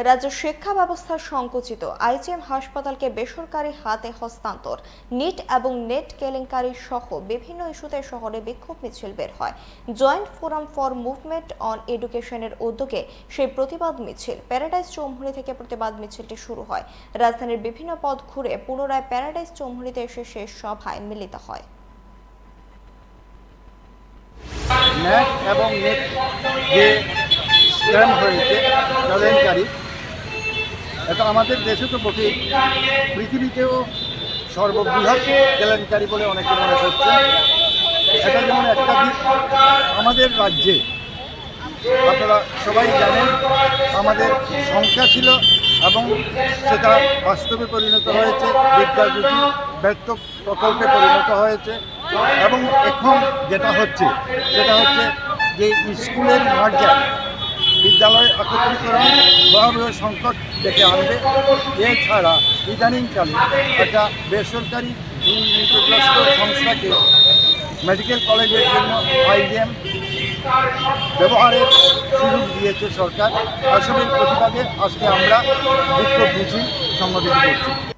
রাজ্য শিক্ষা ব্যবস্থা সংকুচিত, আইজিএম হাসপাতালকে বেসরকারি হাতে হস্তান্তর, নিট এবং নেট কেলেঙ্কারি সহ বিভিন্ন ইস্যুতে শহরে বিক্ষোভ মিছিল বের হয়। Joint forum for movement on এডুকেশনের উদ্যোগে সেই প্রতিবাদ মিছিল প্যারাডাইস চৌমুহনী থেকে প্রতিবাদ মিছিলটি শুরু হয়। রাজধানীর বিভিন্ন পথ ঘুরে পুনরায় প্যারাডাইস চৌমুহনীতে এসে শেষ সভায় মিলিত হয়। নেট এবং নেট যে স্ক্যাম হয়েছে কেলেঙ্কারি, এটা আমাদের দেশে তো বটেই, পৃথিবীতেও সর্ববৃহৎ কেলেঙ্কারি বলে অনেকে মনে করছে। এটা যেমন একটা দিক, আমাদের রাজ্যে আপনারা সবাই জানেন আমাদের সংখ্যা ছিল এবং সেটা বাস্তবে পরিণত হয়েছে, বিদ্যাজ্যোতি ব্যর্থ প্রকল্পে পরিণত হয়েছে। এবং এখন যেটা হচ্ছে সেটা হচ্ছে যে স্কুলের মার্জার, বিদ্যালয় একত্রীকরণ ভয়াবহ সংকট ডেকে আনবে। এছাড়া ইদানিংকালে একটা বেসরকারি দুর্নীতিগ্রস্ত সংস্থাকে মেডিকেল কলেজের জন্য আইজিএম ব্যবহারের সুযোগ দিয়েছে সরকার। এসবের প্রতিবাদে আজকে আমরা বিক্ষোভ মিছিল সংগঠিত করছি।